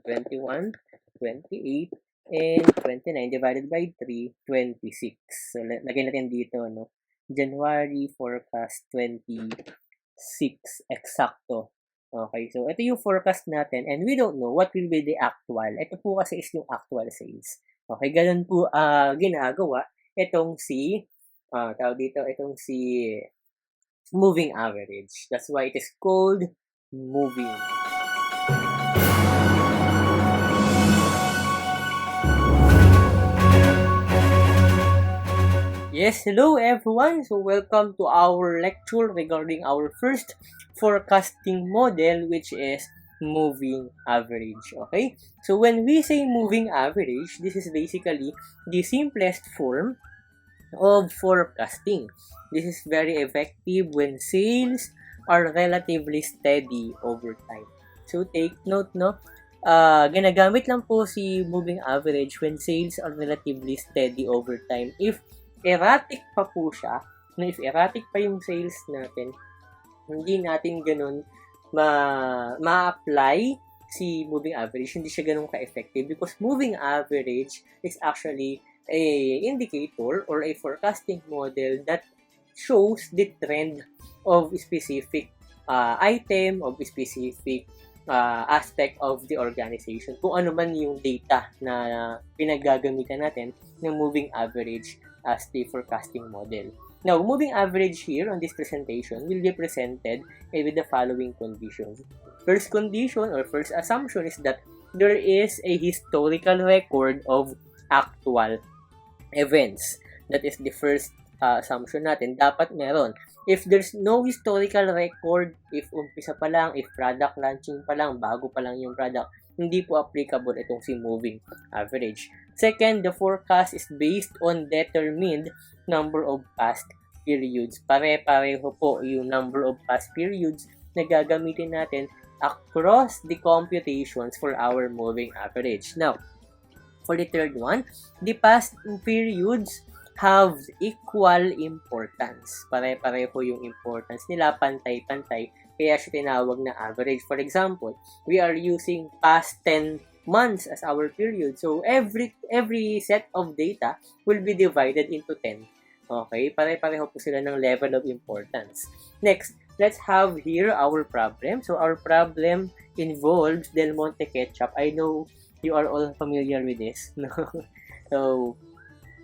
21, 28, and 29 divided by 3, 26. So, lagyan natin dito, no? January forecast 26, eksakto. Okay, so ito yung forecast natin and we don't know what will be the actual. Ito po kasi is yung actual sales. Okay, ganun po ginagawa itong si, tawag dito, itong si moving average. That's why it is called moving. Yes, hello everyone. So welcome to our lecture regarding our first forecasting model, which is moving average. Okay? So when we say moving average, this is basically the simplest form of forecasting. This is very effective when sales are relatively steady over time. So take note, no? Ginagamit lang po si moving average when sales are relatively steady over time. If erratic pa po siya, if erratic pa yung sales natin, hindi natin ganun ma-apply si moving average, hindi siya ganun ka-effective because moving average is actually a indicator or a forecasting model that shows the trend of specific item, of specific aspect of the organization. Kung ano man yung data na pinagagamitan natin ng moving average as the forecasting model. Now, moving average here on this presentation will be presented with the following conditions. First condition or first assumption is that there is a historical record of actual events. That is the first assumption natin. Dapat meron. If there's no historical record, if umpisa pa lang, if product launching pa lang, bago pa lang yung product, hindi po applicable itong si moving average. Second, the forecast is based on determined number of past periods. Pare-pareho po yung number of past periods na gagamitin natin across the computations for our moving average. Now, for the third one, the past periods have equal importance. Pare-pareho yung importance nila, pantay-pantay, kaya siya tinawag na average. For example, we are using past 10 months as our period. So, every set of data will be divided into 10. Okay? Pare-pareho po sila ng level of importance. Next, let's have here our problem. So, our problem involves Del Monte Ketchup. I know you are all familiar with this. So,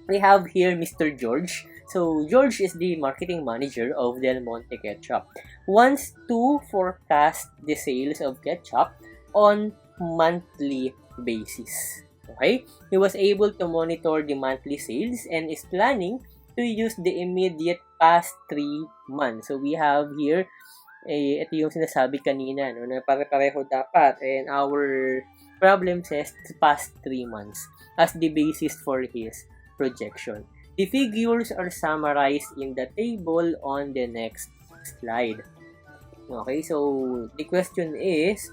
we have here Mr. George. So, George is the marketing manager of Del Monte Ketchup. Wants to forecast the sales of ketchup on monthly basis. Okay? He was able to monitor the monthly sales and is planning to use the immediate past 3 months. So, we have here, ito yung sinasabi kanina, no, na pare-pareho dapat. And our problem says past 3 months as the basis for his projection. The figures are summarized in the table on the next slide. Okay, so the question is,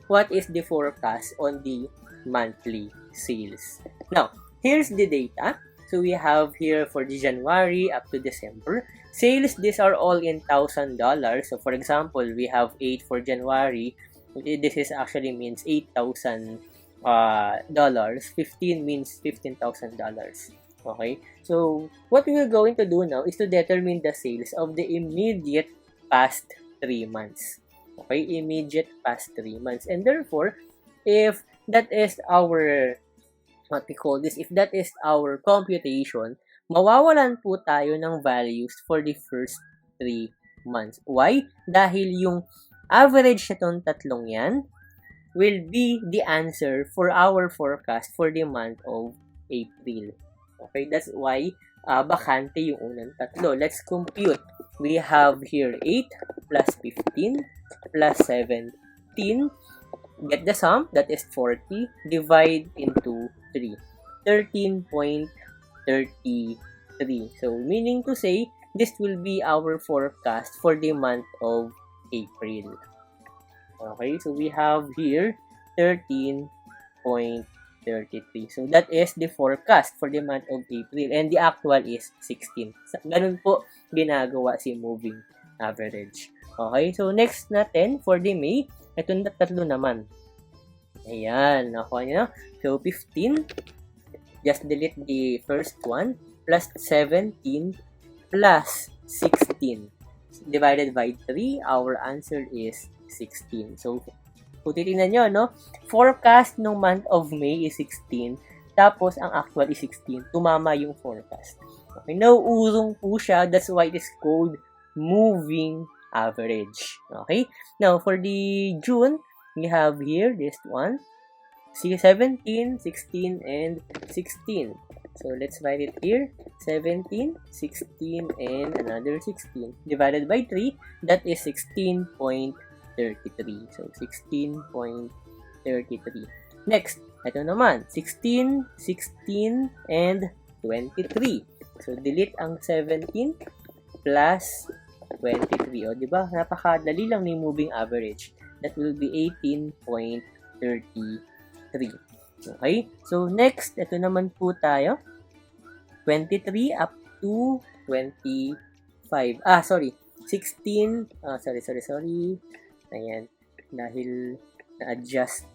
what is the forecast on the monthly sales? Now, here's the data. So we have here for the January up to December. Sales, these are all in $1,000. So for example, we have 8 for January. This is actually means $8,000. 15 means $15,000. Okay? So, what we are going to do now is to determine the sales of the immediate past 3 months. Okay? Immediate past 3 months. And therefore, if that is our, what we call this, if that is our computation, mawawalan po tayo ng values for the first 3 months. Why? Dahil yung average na itong tatlong yan will be the answer for our forecast for the month of April. Okay, that's why bakante yung unang tatlo. Let's compute. We have here 8 plus 15 plus 17. Get the sum, that is 40. Divide into 3. 13.33. So, meaning to say, this will be our forecast for the month of April. Okay, so we have here 13.33. So, that is the forecast for the month of April. And the actual is 16. Ganun po ginagawa si moving average. Okay, so next natin for the May, ito na tatlo naman. Ayan, nakuha nyo na. So, 15, just delete the first one, plus 17, plus 16. Divided by 3, our answer is 16. So, kung titignan nyo, no? Forecast ng month of May is 16, tapos ang actual is 16. Tumama yung forecast. Okay, nauurong po siya, that's why it is called moving average. Okay, now for the June, we have here this one, 17, 16, and 16. So, let's write it here. 17, 16, and another 16. Divided by 3, that is 16.33. So, 16.33. Next, ito naman. 16, 16, and 23. So, delete ang 17 plus 23. O, diba? Napakadali lang ni moving average. That will be 18.33. Okay? So, next, ito naman po tayo. 23 up to 25. 16. Sorry. Ayan. Dahil na-adjust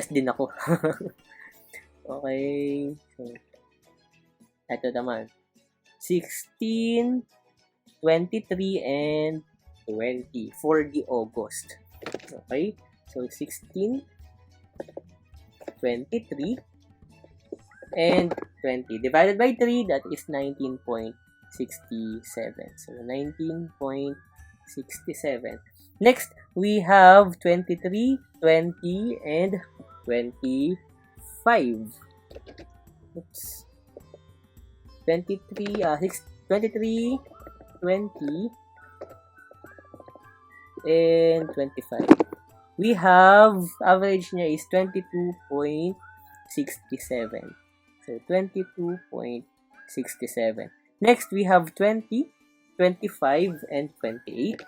din ako. Okay. So, ito naman. 16, 23, and 20 for the August. Okay? So, 16, 23, and 20. Divided by 3, that is 19.67. So, 19.67. Next, we have 23, 20, and 25. Oops. 23, 23, 20, and 25. We have, average niya is 22.67. So, 22.67. Next, we have 20, 25, and 28.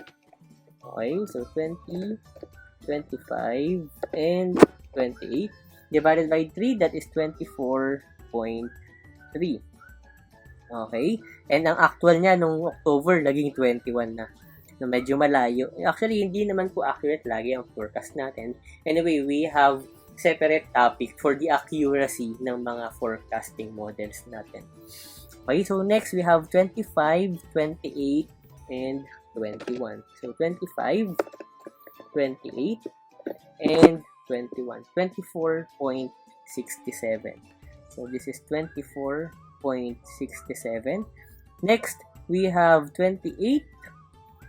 Okay, so 20, 25, and 28. Divided by 3, that is 24.3. Okay, and ang actual niya nung October, naging 21 na. Na medyo malayo. Actually, hindi naman po accurate lagi ang forecast natin. Anyway, we have separate topic for the accuracy ng mga forecasting models natin. Okay, so next we have 25, 28, and 21. So 25, 28, and 21. 24.67. So this is 24.67. Next, we have 28,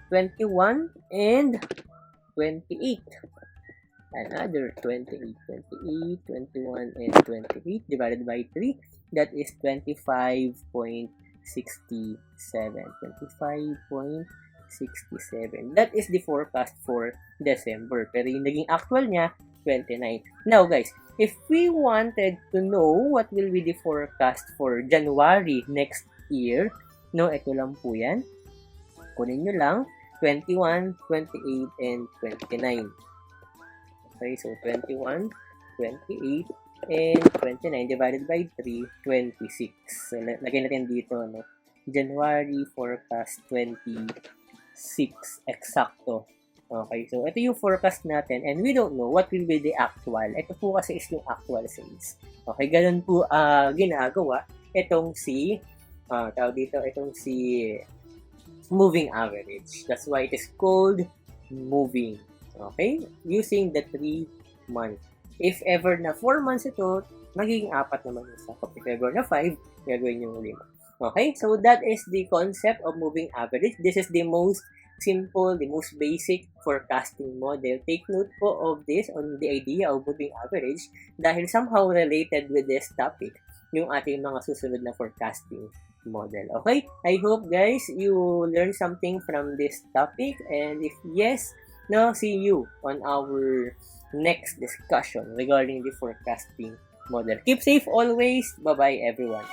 21, and 28. Another 28, 21, and 28 divided by 3. That is 25.67. 25.67. That is the forecast for December. Pero yung naging actual niya, 29. Now guys, if we wanted to know what will be the forecast for January next year, no, ito lang po yan. Kunin nyo lang, 21, 28, and 29. Okay, so 21, 28, and 29 divided by 3, 26. So, lagay natin dito, no? January forecast 26. Eksakto. Okay, so ito yung forecast natin and we don't know what will be the actual. Ito po kasi is yung actual sales. Okay, ganun po ginagawa itong si moving average. That's why it is called moving. Okay? Using the 3 months. If ever na 4 months ito, magiging 4 naman yung sakop. If ever na 5, gagawin yung 5. Okay? So, that is the concept of moving average. This is the most simple, the most basic forecasting model. Take note po of this on the idea of moving average dahil somehow related with this topic yung ating mga susunod na forecasting model. Okay? I hope guys you learned something from this topic and if yes, now see you on our next discussion regarding the forecasting model. Keep safe always. Bye-bye everyone.